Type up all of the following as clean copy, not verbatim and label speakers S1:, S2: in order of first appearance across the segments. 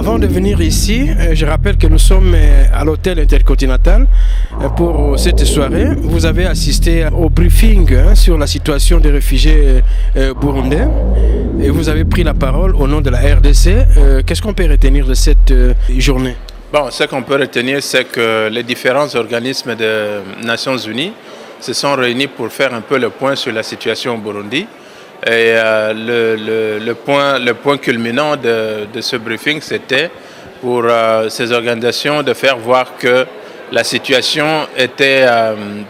S1: Avant de venir ici, je rappelle que nous sommes à l'hôtel intercontinental pour cette soirée. Vous avez assisté au briefing sur la situation des réfugiés burundais et vous avez pris la parole au nom de la RDC. Qu'est-ce qu'on peut retenir de cette journée?
S2: Bon, ce qu'on peut retenir, c'est que les différents organismes des Nations Unies se sont réunis pour faire un peu le point sur la situation au Burundi. Et le point culminant de ce briefing, c'était pour ces organisations de faire voir que la situation était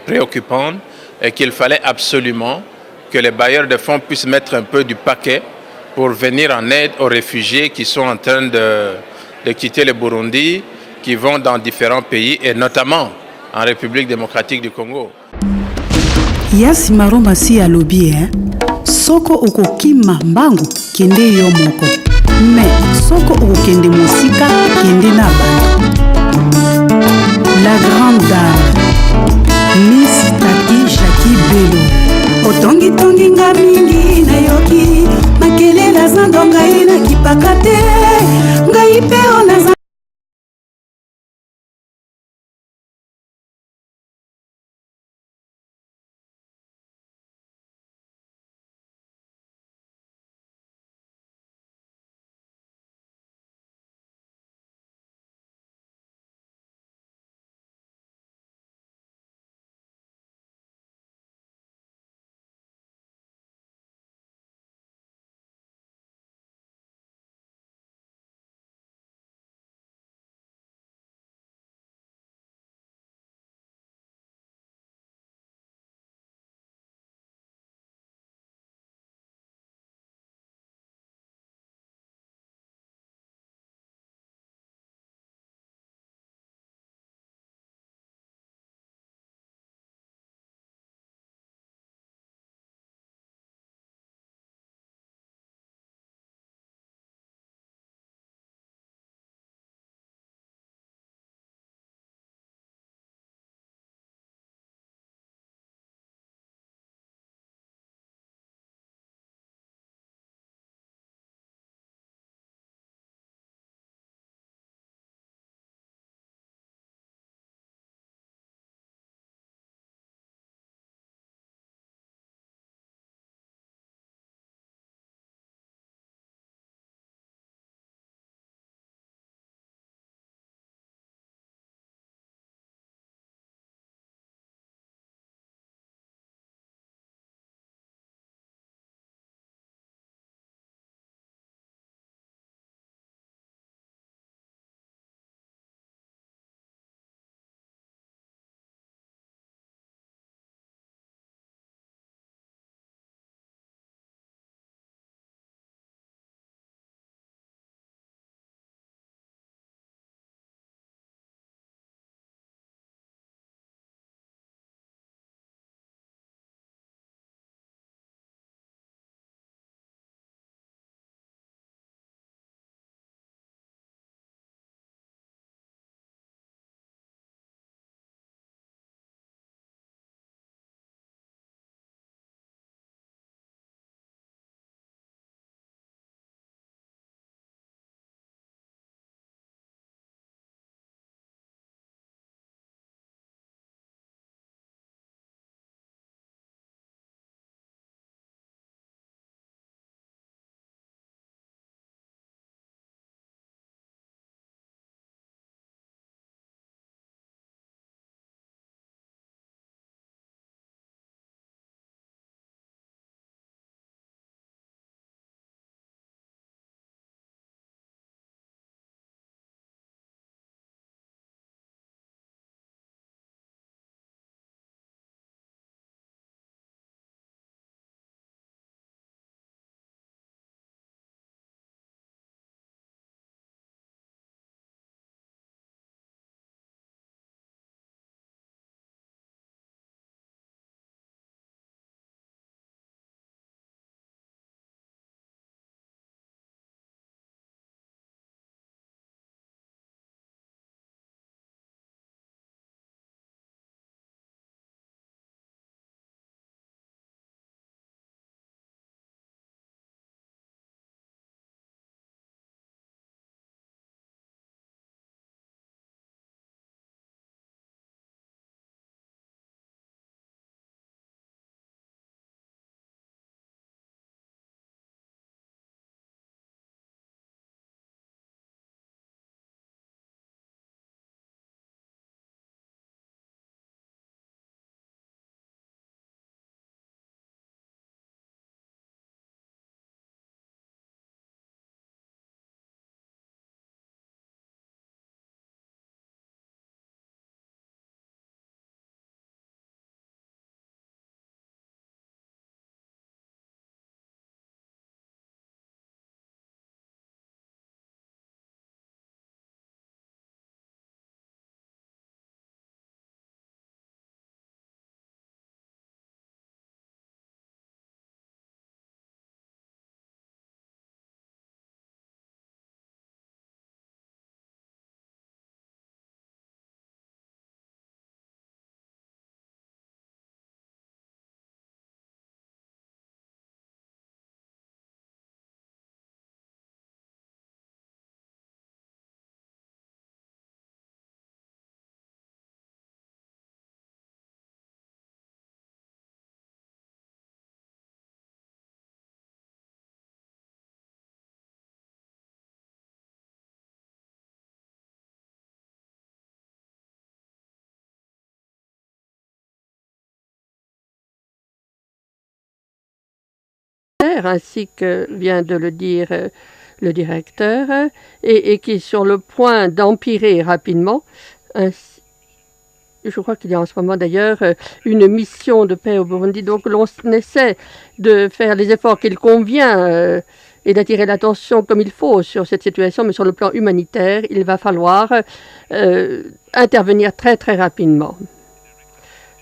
S2: préoccupante et qu'il fallait absolument que les bailleurs de fonds puissent mettre un peu du paquet pour venir en aide aux réfugiés qui sont en train de quitter le Burundi, qui vont dans différents pays et notamment en République démocratique du Congo.
S3: Yasi maroma si alobi soko okokima mbangu kende yo moko me soko okokende mosika kende na bantu. La grande dame Miss Tati Jackie Bello otongi tongi nga mingi na yoki makele na zando ngai na kipaka te ngai pe ona
S4: humanitaire, ainsi que vient de le dire le directeur, et qui est sur le point d'empirer rapidement. Je crois qu'il y a en ce moment d'ailleurs une mission de paix au Burundi, donc l'on essaie de faire les efforts qu'il convient et d'attirer l'attention comme il faut sur cette situation, mais sur le plan humanitaire, il va falloir intervenir très très rapidement.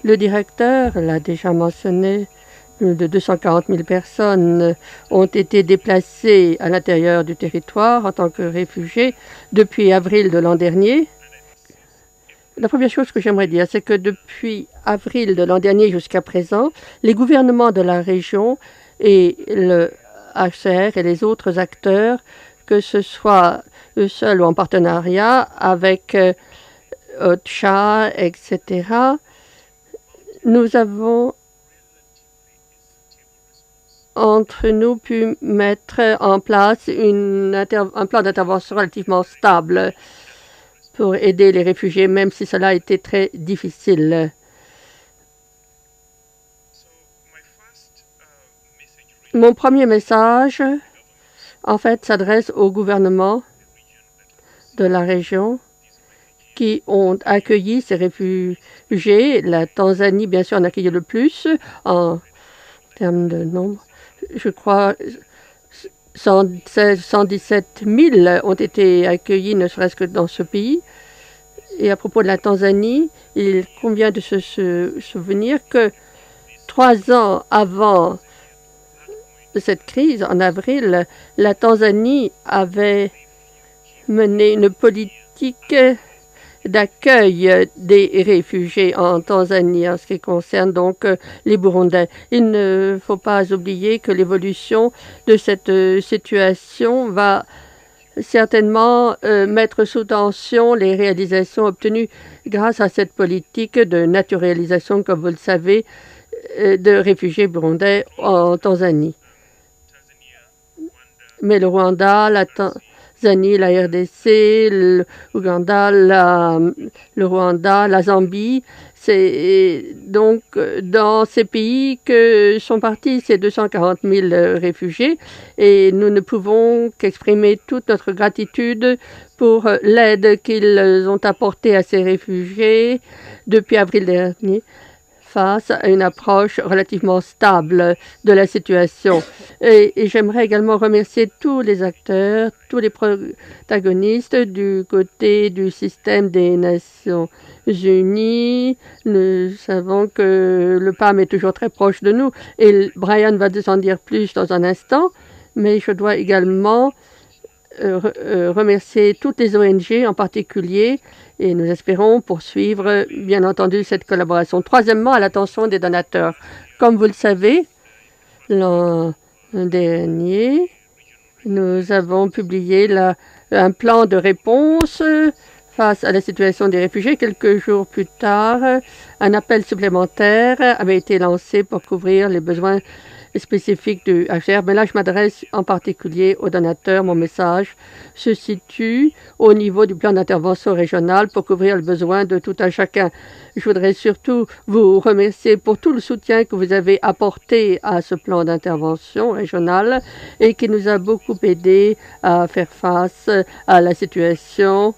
S4: Le directeur l'a déjà mentionné, plus de 240 000 personnes ont été déplacées à l'intérieur du territoire en tant que réfugiés depuis avril de l'an dernier. La première chose que j'aimerais dire, c'est que depuis avril de l'an dernier jusqu'à présent, les gouvernements de la région et le HCR et les autres acteurs, que ce soit eux seuls ou en partenariat avec OCHA, etc., nous avons entre nous pu mettre en place un plan d'intervention relativement stable pour aider les réfugiés, même si cela a été très difficile. Mon premier message, en fait, s'adresse au gouvernement de la région qui ont accueilli ces réfugiés. La Tanzanie, bien sûr, en a accueilli le plus en termes de nombre. Je crois 117 000 ont été accueillis, ne serait-ce que dans ce pays. Et à propos de la Tanzanie, il convient de se souvenir que 3 ans avant cette crise, en avril, la Tanzanie avait mené une politique d'accueil des réfugiés en Tanzanie en ce qui concerne donc les Burundais. Il ne faut pas oublier que l'évolution de cette situation va certainement mettre sous tension les réalisations obtenues grâce à cette politique de naturalisation, comme vous le savez, de réfugiés burundais en Tanzanie. Mais le Rwanda, la Tanzanie, la RDC, l'Ouganda, le Rwanda, la Zambie, c'est donc dans ces pays que sont partis ces 240 000 réfugiés et nous ne pouvons qu'exprimer toute notre gratitude pour l'aide qu'ils ont apportée à ces réfugiés depuis avril dernier face à une approche relativement stable de la situation. Et j'aimerais également remercier tous les acteurs, tous les protagonistes du côté du système des Nations Unies. Nous savons que le PAM est toujours très proche de nous et Brian va nous en dire plus dans un instant, mais je dois également remercier toutes les ONG en particulier et nous espérons poursuivre, bien entendu, cette collaboration. Troisièmement, à l'attention des donateurs. Comme vous le savez, l'an dernier, nous avons publié un plan de réponse face à la situation des réfugiés. Quelques jours plus tard, un appel supplémentaire avait été lancé pour couvrir les besoins spécifiques du HCR. Mais là, je m'adresse en particulier aux donateurs. Mon message se situe au niveau du plan d'intervention régional pour couvrir le besoin de tout un chacun. Je voudrais surtout vous remercier pour tout le soutien que vous avez apporté à ce plan d'intervention régional et qui nous a beaucoup aidé à faire face à la situation.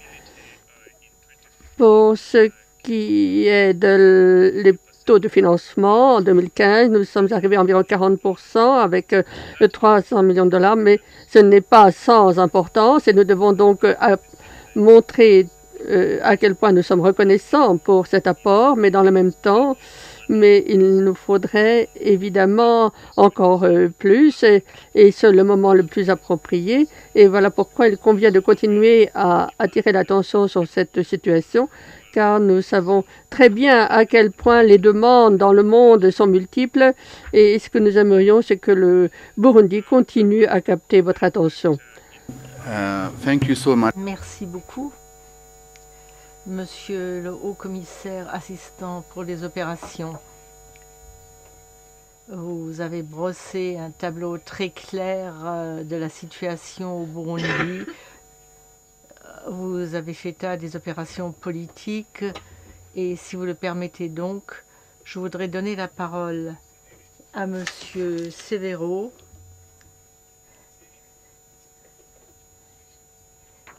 S4: Pour ce qui est les taux de financement, en 2015, nous sommes arrivés à environ 40% avec 300 millions de dollars, mais ce n'est pas sans importance et nous devons donc montrer à quel point nous sommes reconnaissants pour cet apport, mais dans le même temps, il nous faudrait évidemment encore plus et c'est le moment le plus approprié. Et voilà pourquoi il convient de continuer à attirer l'attention sur cette situation, car nous savons très bien à quel point les demandes dans le monde sont multiples et ce que nous aimerions, c'est que le Burundi continue à capter votre attention.
S5: Thank you so much.
S6: Merci beaucoup, Monsieur le Haut-Commissaire assistant pour les opérations. Vous avez brossé un tableau très clair de la situation au Burundi. Vous avez fait état des opérations politiques et si vous le permettez donc, je voudrais donner la parole à Monsieur Severo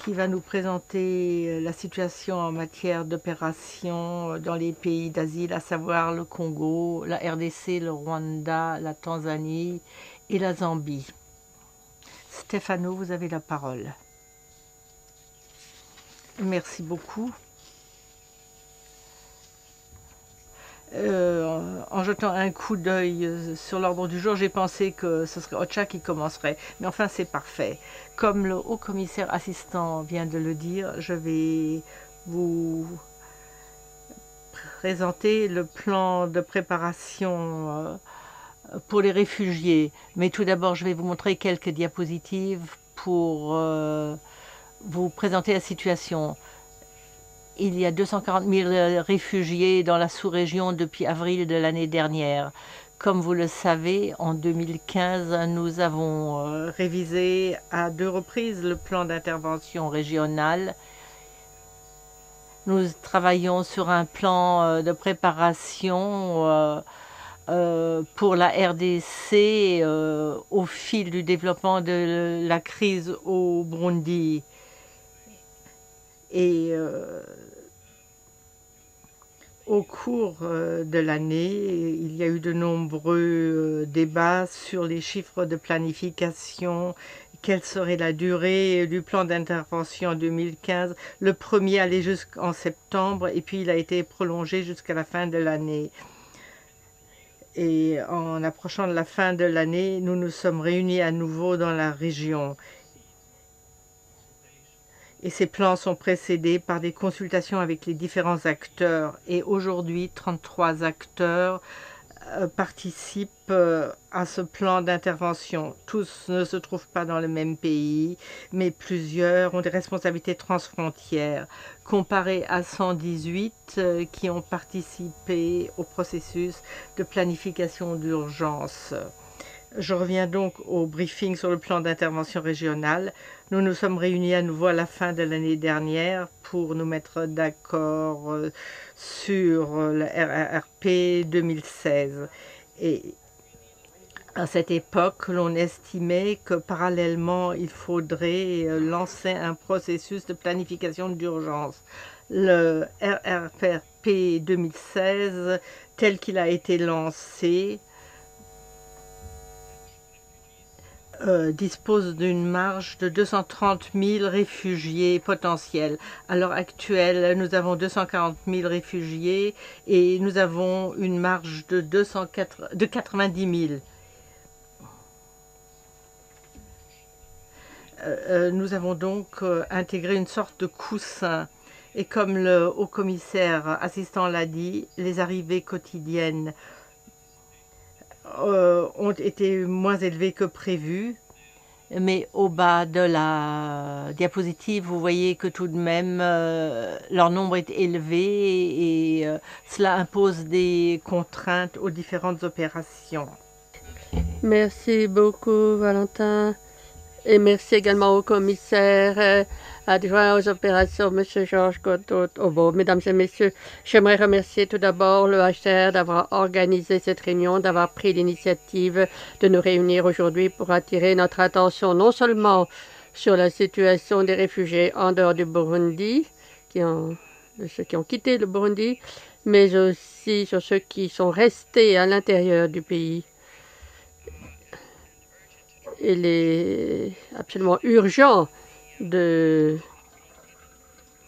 S6: qui va nous présenter la situation en matière d'opération dans les pays d'asile, à savoir le Congo, la RDC, le Rwanda, la Tanzanie et la Zambie. Stefano, vous avez la parole. Merci beaucoup. En jetant un coup d'œil sur l'ordre du jour, j'ai pensé que ce serait Ocha qui commencerait. Mais enfin, c'est parfait. Comme le haut-commissaire assistant vient de le dire, je vais vous présenter le plan de préparation pour les réfugiés. Mais tout d'abord, je vais vous montrer quelques diapositives pour vous présenter la situation. Il y a 240 000 réfugiés dans la sous-région depuis avril de l'année dernière. Comme vous le savez, en 2015, nous avons révisé à 2 reprises le plan d'intervention régional. Nous travaillons sur un plan de préparation pour la RDC au fil du développement de la crise au Burundi. Et au cours de l'année, il y a eu de nombreux débats sur les chiffres de planification, quelle serait la durée du plan d'intervention en 2015. Le premier allait jusqu'en septembre et puis il a été prolongé jusqu'à la fin de l'année. Et en approchant de la fin de l'année, nous nous sommes réunis à nouveau dans la région. Et ces plans sont précédés par des consultations avec les différents acteurs. Et aujourd'hui, 33 acteurs participent à ce plan d'intervention. Tous ne se trouvent pas dans le même pays, mais plusieurs ont des responsabilités transfrontières, comparé à 118 qui ont participé au processus de planification d'urgence. Je reviens donc au briefing sur le plan d'intervention régional. Nous nous sommes réunis à nouveau à la fin de l'année dernière pour nous mettre d'accord sur le RRP 2016. Et à cette époque, l'on estimait que parallèlement, il faudrait lancer un processus de planification d'urgence. Le RRP 2016, tel qu'il a été lancé, dispose d'une marge de 230 000 réfugiés potentiels. À l'heure actuelle, nous avons 240 000 réfugiés et nous avons une marge de 90 000. Nous avons donc intégré une sorte de coussin. Et comme le haut-commissaire assistant l'a dit, les arrivées quotidiennes ont été moins élevés que prévu, mais au bas de la diapositive, vous voyez que tout de même, leur nombre est élevé et cela impose des contraintes aux différentes opérations.
S4: Merci beaucoup, Valentin. Et merci également au commissaire adjoint aux opérations, M. Georges Godot-Obo. Mesdames et messieurs, j'aimerais remercier tout d'abord le HCR d'avoir organisé cette réunion, d'avoir pris l'initiative de nous réunir aujourd'hui pour attirer notre attention non seulement sur la situation des réfugiés en dehors du Burundi, de ceux qui ont quitté le Burundi, mais aussi sur ceux qui sont restés à l'intérieur du pays. Il est absolument urgent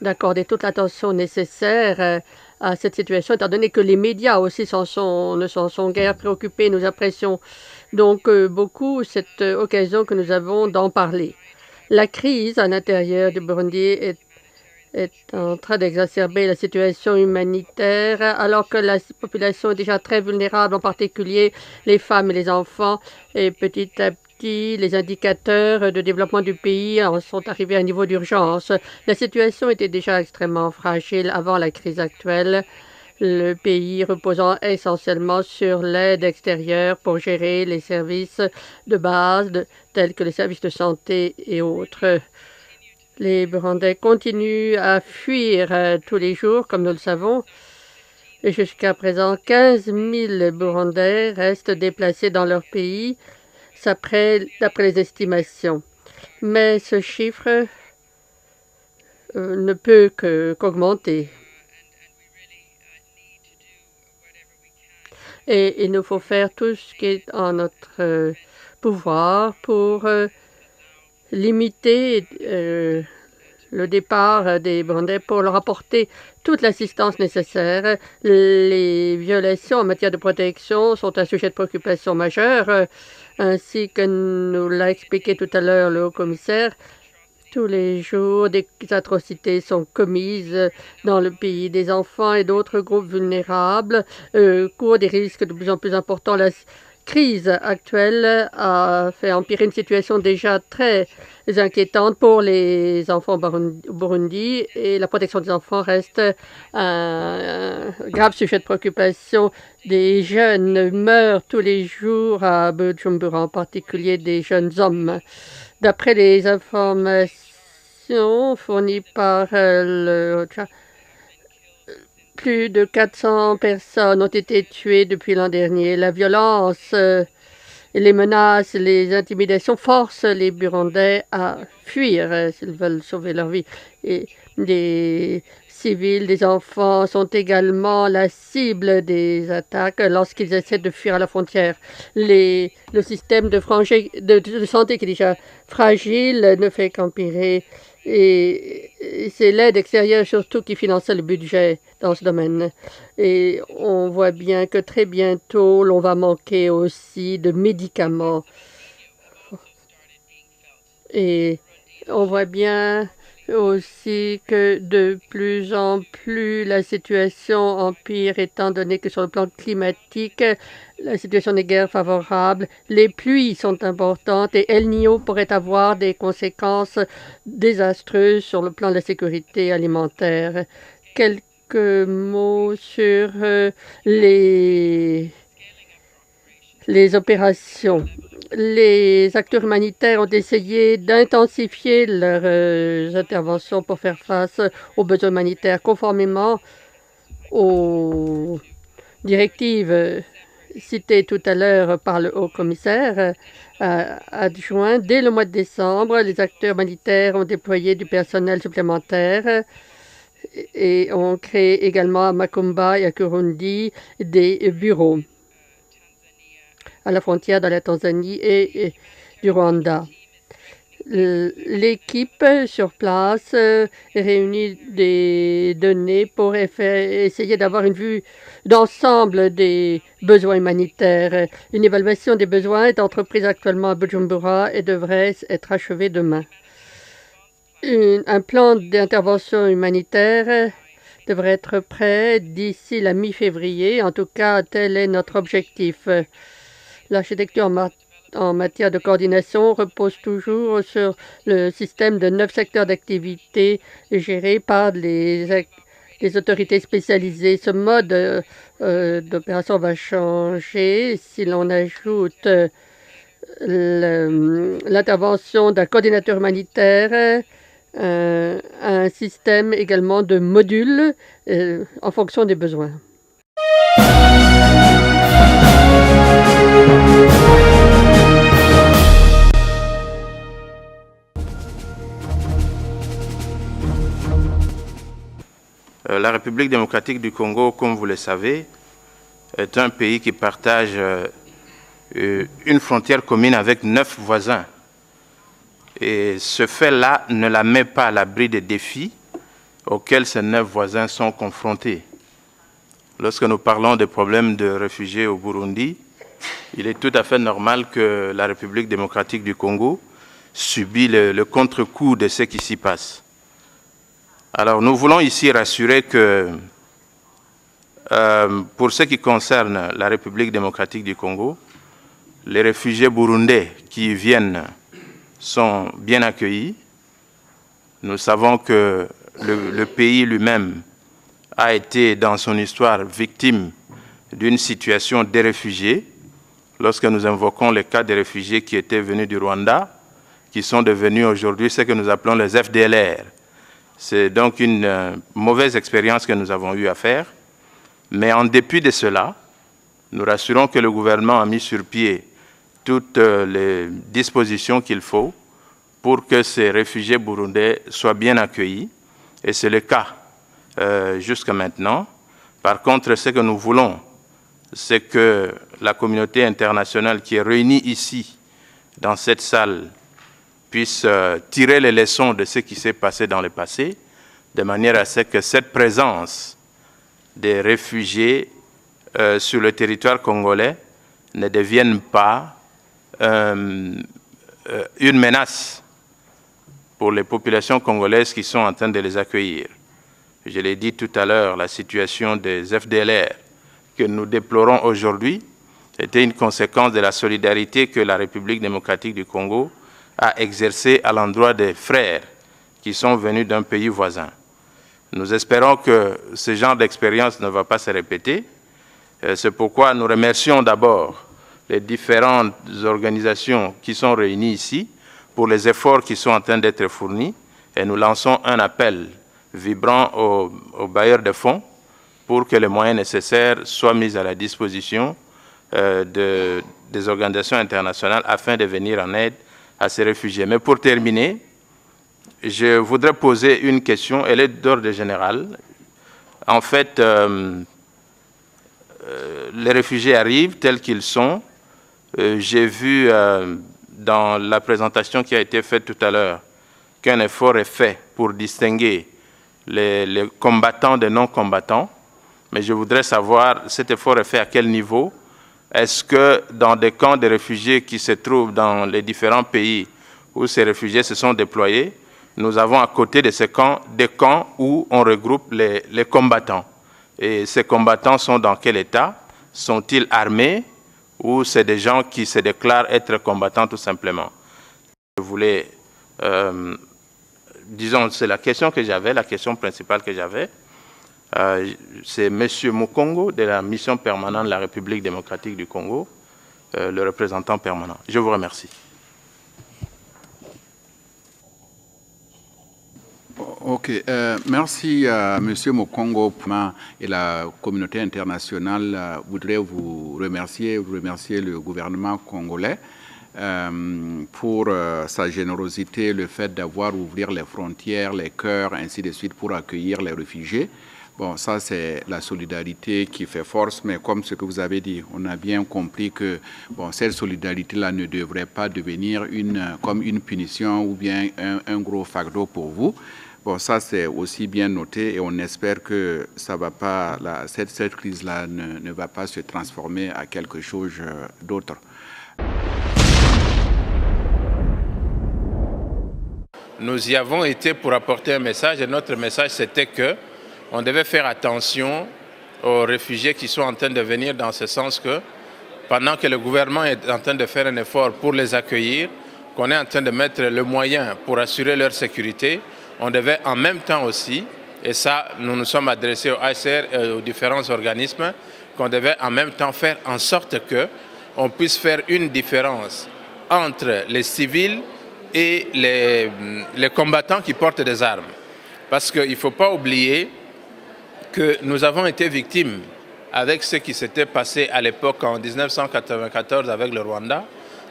S4: d'accorder toute l'attention nécessaire à cette situation, étant donné que les médias aussi ne s'en sont guère préoccupés. Nous apprécions donc beaucoup cette occasion que nous avons d'en parler. La crise à l'intérieur du Burundi est en train d'exacerber la situation humanitaire, alors que la population est déjà très vulnérable, en particulier les femmes et les enfants, et petit à petit, les indicateurs de développement du pays en sont arrivés à un niveau d'urgence. La situation était déjà extrêmement fragile avant la crise actuelle, le pays reposant essentiellement sur l'aide extérieure pour gérer les services de base tels que les services de santé et autres. Les Burundais continuent à fuir tous les jours, comme nous le savons. Et jusqu'à présent, 15 000 Burundais restent déplacés dans leur pays, d'après les estimations. Mais ce chiffre ne peut qu'augmenter. Et il nous faut faire tout ce qui est en notre pouvoir pour limiter le départ des Burundais, pour leur apporter toute l'assistance nécessaire. Les violations en matière de protection sont un sujet de préoccupation majeur, ainsi que nous l'a expliqué tout à l'heure le haut-commissaire. Tous les jours, des atrocités sont commises dans le pays. Des enfants et d'autres groupes vulnérables courent des risques de plus en plus importants. La crise actuelle a fait empirer une situation déjà très inquiétante pour les enfants au Burundi, et la protection des enfants reste un grave sujet de préoccupation. Des jeunes meurent tous les jours à Bujumbura, en particulier des jeunes hommes. D'après les informations fournies par le plus de 400 personnes ont été tuées depuis l'an dernier. La violence, les menaces, les intimidations forcent les Burundais à fuir s'ils veulent sauver leur vie. Et des civils, des enfants sont également la cible des attaques lorsqu'ils essaient de fuir à la frontière. Le système de santé qui est déjà fragile ne fait qu'empirer. Et c'est l'aide extérieure surtout qui finance le budget dans ce domaine. Et on voit bien que très bientôt, l'on va manquer aussi de médicaments. Et on voit bien aussi que de plus en plus la situation empire, étant donné que sur le plan climatique, la situation n'est guère favorable. Les pluies sont importantes et El Niño pourrait avoir des conséquences désastreuses sur le plan de la sécurité alimentaire. Quelques mots sur les opérations. Les acteurs humanitaires ont essayé d'intensifier leurs interventions pour faire face aux besoins humanitaires, conformément aux directives citées tout à l'heure par le haut-commissaire adjoint. Dès le mois de décembre, les acteurs humanitaires ont déployé du personnel supplémentaire et ont créé également à Makumba et à Kurundi des bureaux à la frontière de la Tanzanie et du Rwanda. L'équipe sur place réunit des données pour essayer d'avoir une vue d'ensemble des besoins humanitaires. Une évaluation des besoins est entreprise actuellement à Bujumbura et devrait être achevée demain. Un plan d'intervention humanitaire devrait être prêt d'ici la mi-février. En tout cas, tel est notre objectif. L'architecture en matière de coordination repose toujours sur le système de 9 secteurs d'activité gérés par les autorités spécialisées. Ce mode d'opération va changer si l'on ajoute l'intervention d'un coordinateur humanitaire, un système également de modules en fonction des besoins.
S2: La République démocratique du Congo, comme vous le savez, est un pays qui partage une frontière commune avec 9 voisins. Et ce fait-là ne la met pas à l'abri des défis auxquels ces 9 voisins sont confrontés. Lorsque nous parlons des problèmes de réfugiés au Burundi, il est tout à fait normal que la République démocratique du Congo subit le contre-coup de ce qui s'y passe. Alors, nous voulons ici rassurer que, pour ce qui concerne la République démocratique du Congo, les réfugiés burundais qui y viennent sont bien accueillis. Nous savons que le pays lui-même a été, dans son histoire, victime d'une situation des réfugiés. Lorsque nous invoquons les cas des réfugiés qui étaient venus du Rwanda, qui sont devenus aujourd'hui ce que nous appelons les FDLR. C'est donc une mauvaise expérience que nous avons eu à faire. Mais en dépit de cela, nous rassurons que le gouvernement a mis sur pied toutes les dispositions qu'il faut pour que ces réfugiés burundais soient bien accueillis Et c'est le cas jusqu'à maintenant. Par contre, ce que nous voulons, c'est que la communauté internationale qui est réunie ici, dans cette salle, puisse tirer les leçons de ce qui s'est passé dans le passé, de manière à ce que cette présence des réfugiés sur le territoire congolais ne devienne pas une menace pour les populations congolaises qui sont en train de les accueillir. Je l'ai dit tout à l'heure, la situation des FDLR que nous déplorons aujourd'hui était une conséquence de la solidarité que la République démocratique du Congo a exercée à l'endroit des frères qui sont venus d'un pays voisin. Nous espérons que ce genre d'expérience ne va pas se répéter. C'est pourquoi nous remercions d'abord les différentes organisations qui sont réunies ici pour les efforts qui sont en train d'être fournis et nous lançons un appel vibrant aux bailleurs de fonds pour que les moyens nécessaires soient mis à la disposition des organisations internationales afin de venir en aide à ces réfugiés. Mais pour terminer, je voudrais poser une question, elle est d'ordre général. En fait, les réfugiés arrivent tels qu'ils sont. J'ai vu dans la présentation qui a été faite tout à l'heure qu'un effort est fait pour distinguer les combattants des non-combattants. Mais je voudrais savoir, cet effort est fait à quel niveau? Est-ce que dans des camps de réfugiés qui se trouvent dans les différents pays où ces réfugiés se sont déployés, nous avons à côté de ces camps des camps où on regroupe les combattants? Et ces combattants sont dans quel état? Sont-ils armés ou c'est des gens qui se déclarent être combattants tout simplement? Je voulais, disons, c'est la question que j'avais, la question principale que j'avais. C'est M. Mukongo de la mission permanente de la République démocratique du Congo, le représentant permanent. Je vous remercie.
S5: Ok, merci à M. Mukongo et la communauté internationale. Voudrais vous remercier le gouvernement congolais pour sa générosité, le fait d'avoir ouvert les frontières, les cœurs, ainsi de suite, pour accueillir les réfugiés. Bon, ça, c'est la solidarité qui fait force, mais comme ce que vous avez dit, on a bien compris que bon, cette solidarité-là ne devrait pas devenir comme une punition ou bien un gros fardeau pour vous. Bon, ça, c'est aussi bien noté et on espère que ça va pas, cette crise-là ne va pas se transformer à quelque chose d'autre.
S2: Nous y avons été pour apporter un message et notre message, c'était que on devait faire attention aux réfugiés qui sont en train de venir dans ce sens que pendant que le gouvernement est en train de faire un effort pour les accueillir, qu'on est en train de mettre le moyen pour assurer leur sécurité, on devait en même temps aussi, et ça nous nous sommes adressés au HCR et aux différents organismes, qu'on devait en même temps faire en sorte qu'on puisse faire une différence entre les civils et les combattants qui portent des armes. Parce qu'il ne faut pas oublier que nous avons été victimes avec ce qui s'était passé à l'époque en 1994 avec le Rwanda.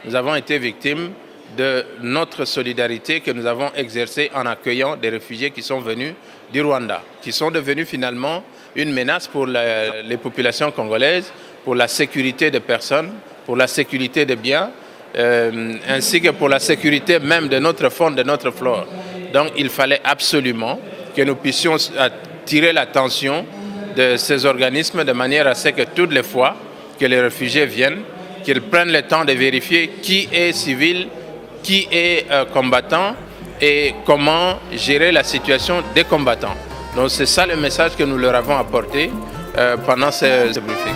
S2: Nous avons été victimes de notre solidarité que nous avons exercée en accueillant des réfugiés qui sont venus du Rwanda, qui sont devenus finalement une menace pour les populations congolaises, pour la sécurité des personnes, pour la sécurité des biens, ainsi que pour la sécurité même de notre faune, de notre flore. Donc il fallait absolument que nous puissions attirer l'attention de ces organismes de manière à ce que toutes les fois que les réfugiés viennent, qu'ils prennent le temps de vérifier qui est civil, qui est combattant et comment gérer la situation des combattants. Donc c'est ça le message que nous leur avons apporté pendant ce briefing.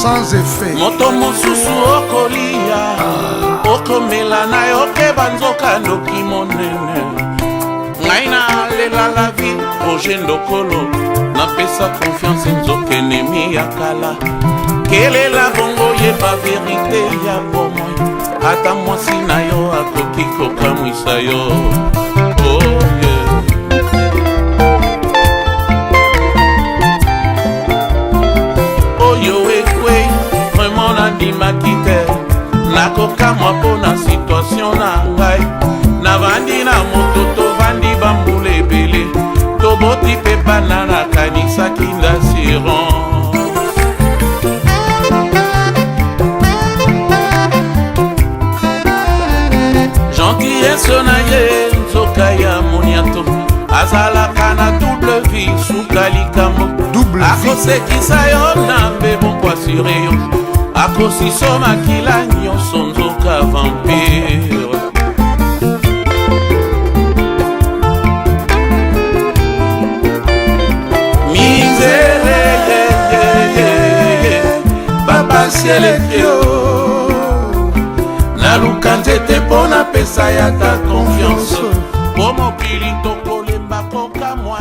S7: Sans effet.
S8: Moto mosusu okolia okomela na yo ke banzoka ndoki monene ngai na lela la vie projet ndokolo napesa confiance nzoka enemi ya kala kelela bongo yeba verité ya bomoi ata mwasi na yo akoki kokamwisa yo oh yeah. Froti pe banana kanisa kinda siron. Gentillesse na ye nzoka ya moniato azalaka na double vie sukalikamo akosekisa yo na mbebo kwasure yo akosisoma kila nyonso nzoka vampire. Misere papa ciel yo naluka nzete mpo na pesa ya ta confiance po mokili tokolemba koka mwa